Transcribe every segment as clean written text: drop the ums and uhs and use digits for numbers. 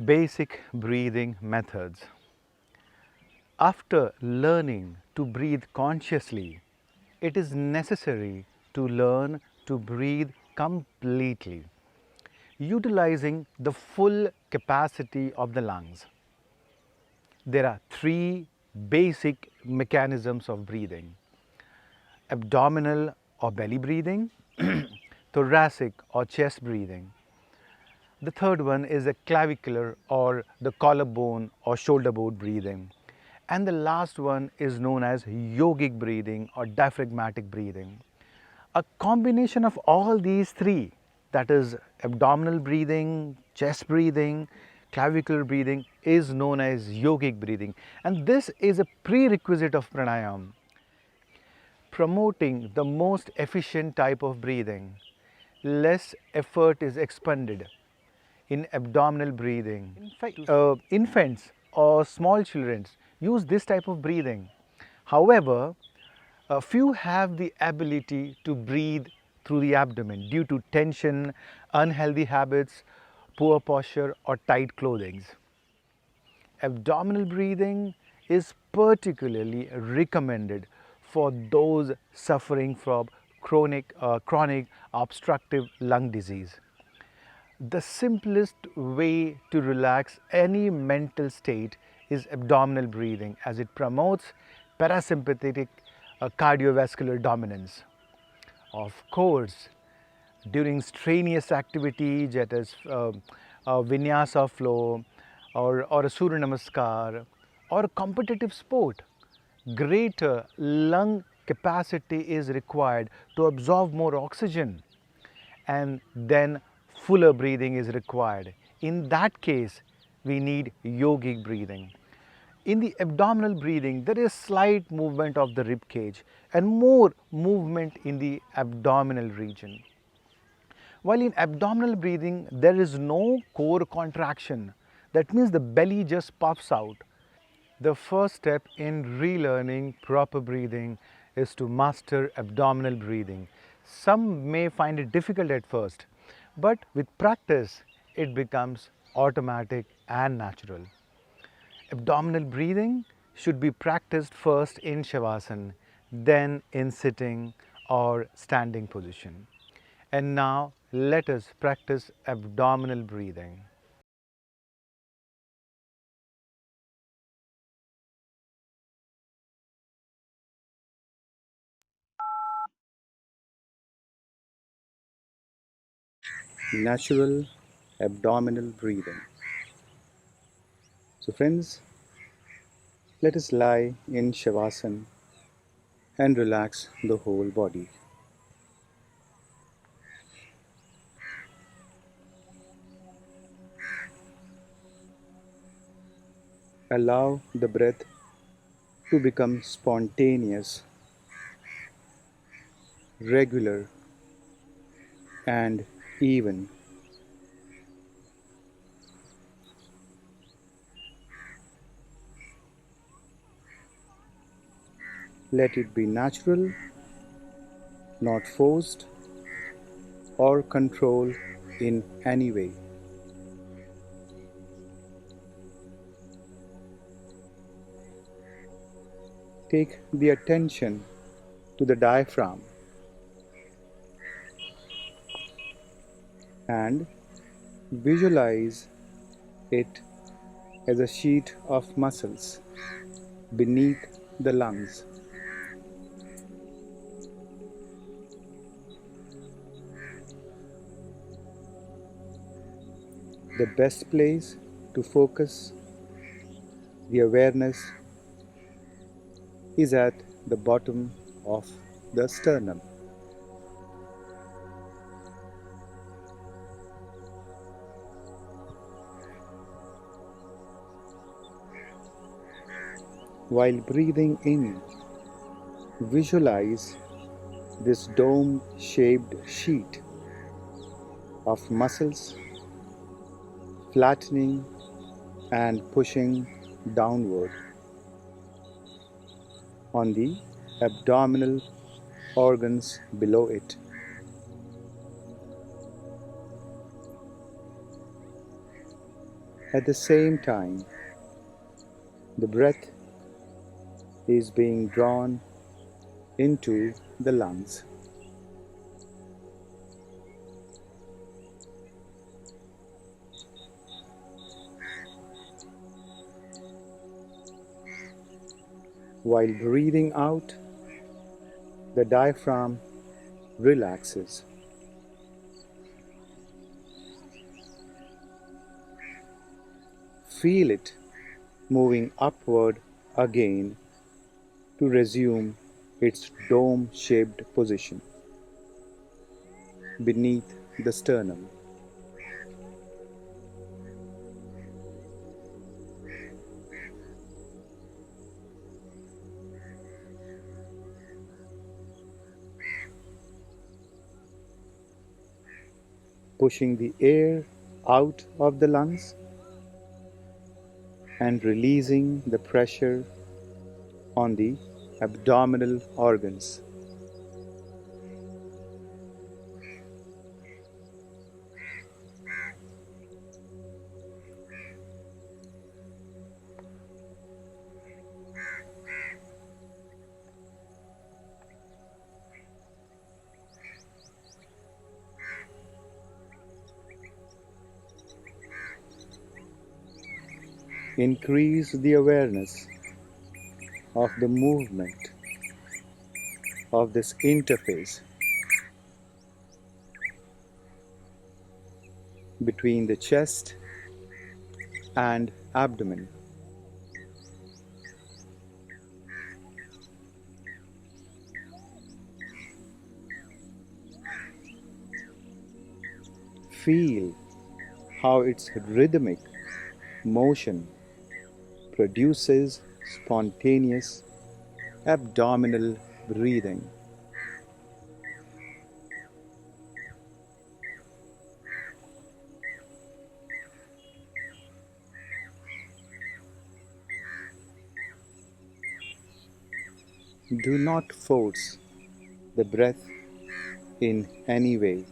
Basic breathing methods. After learning to breathe consciously, it is necessary to learn to breathe completely, utilizing the full capacity of the lungs. There are three basic mechanisms of breathing: abdominal or belly breathing, thoracic or chest breathing. The third one is a clavicular or the collarbone or shoulder blade breathing. And the last one is known as yogic breathing or diaphragmatic breathing. A combination of all these three, that is abdominal breathing, chest breathing, clavicular breathing, is known as yogic breathing. And this is a prerequisite of pranayam, promoting the most efficient type of breathing. Less effort is expended in abdominal breathing. In fact, infants or small children use this type of breathing. However, few have the ability to breathe through the abdomen due to tension, unhealthy habits, poor posture, or tight clothing. Abdominal breathing is particularly recommended for those suffering from chronic obstructive lung disease. The simplest way to relax any mental state is abdominal breathing, as it promotes parasympathetic cardiovascular dominance. Of course, during strenuous activity, that is vinyasa flow or a Surya Namaskar or a competitive sport, greater lung capacity is required to absorb more oxygen, and then fuller breathing is required. In that case, we need yogic breathing. In the abdominal breathing, there is slight movement of the rib cage and more movement in the abdominal region. While in abdominal breathing, there is no core contraction. That means the belly just puffs out. The first step in relearning proper breathing is to master abdominal breathing. Some may find it difficult at first, but with practice, it becomes automatic and natural. Abdominal breathing should be practiced first in Shavasana, then in sitting or standing position. And now let us practice abdominal breathing. Natural abdominal breathing. So friends, let us lie in Shavasana and relax the whole body. Allow the breath to become spontaneous, regular, and even. Let it be natural, not forced or controlled in any way. Take the attention to the diaphragm and visualize it as a sheet of muscles beneath the lungs. The best place to focus the awareness is at the bottom of the sternum. While breathing in, visualize this dome-shaped sheet of muscles flattening and pushing downward on the abdominal organs below it. At the same time, the breath is being drawn into the lungs. While breathing out, the diaphragm relaxes. Feel it moving upward again to resume its dome-shaped position beneath the sternum. Pushing the air out of the lungs and releasing the pressure on the abdominal organs. Increase the awareness of the movement of this interface between the chest and abdomen. Feel how its rhythmic motion produces spontaneous abdominal breathing. Do not force the breath in any way.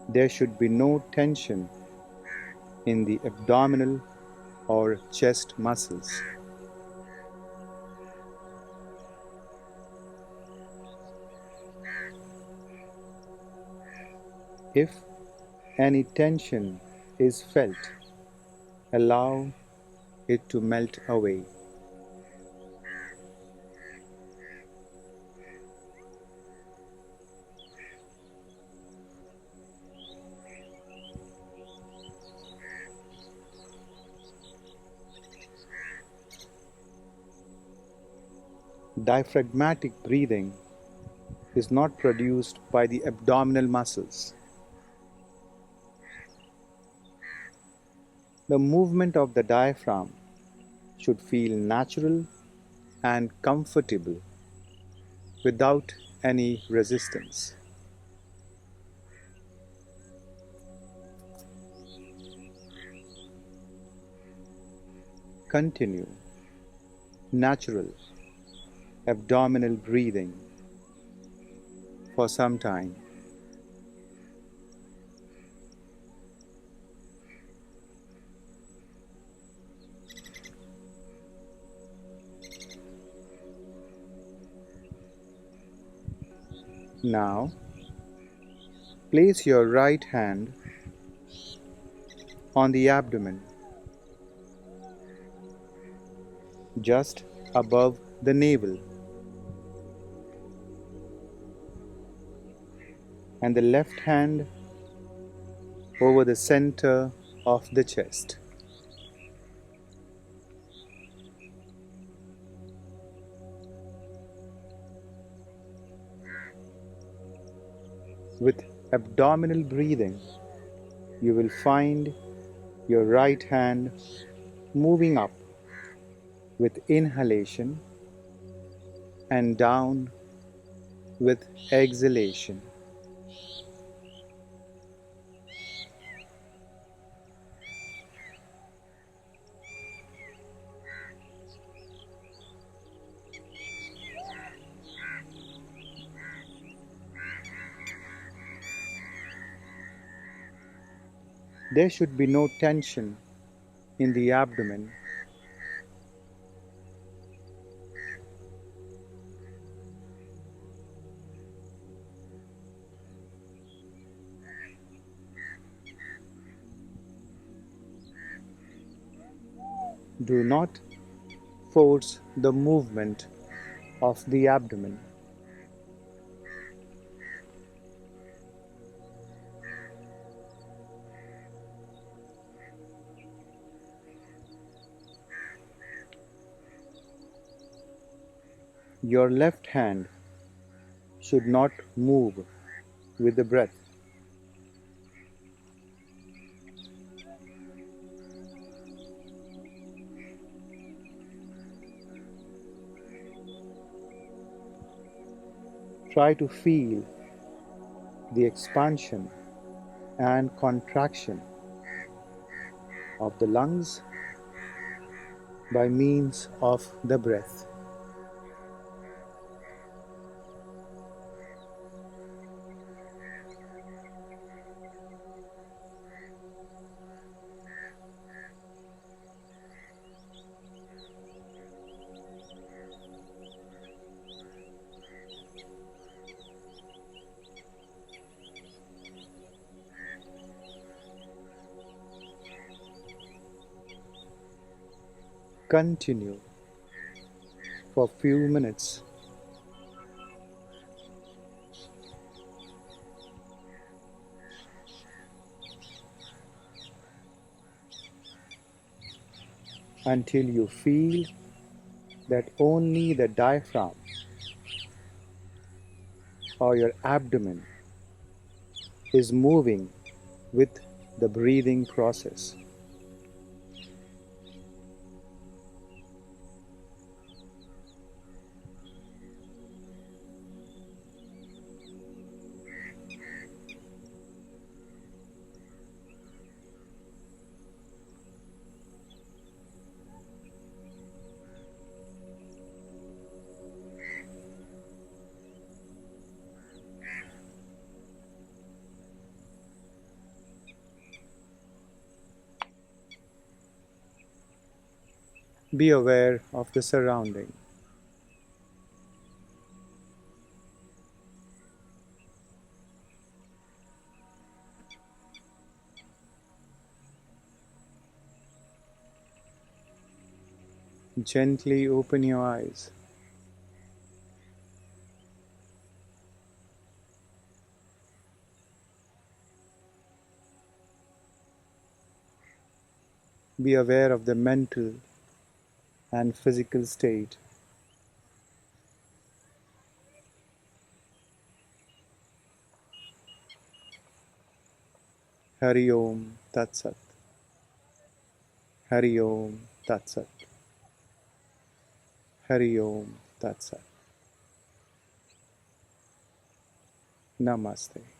There should be no tension in the abdominal or chest muscles. If any tension is felt, allow it to melt away. Diaphragmatic breathing is not produced by the abdominal muscles. The movement of the diaphragm should feel natural and comfortable without any resistance. Continue natural abdominal breathing for some time. Now, place your right hand on the abdomen, just above the navel, and the left hand over the center of the chest. With abdominal breathing, you will find your right hand moving up with inhalation and down with exhalation. There should be no tension in the abdomen. Do not force the movement of the abdomen. Your left hand should not move with the breath. Try to feel the expansion and contraction of the lungs by means of the breath. Continue for few minutes. Until you feel that only the diaphragm or your abdomen is moving with the breathing process. Be aware of the surrounding. Gently open your eyes. Be aware of the mental and physical state. Hari Om Tat Sat. Hari Om Tat Sat. Hari Om Tat Sat. Namaste.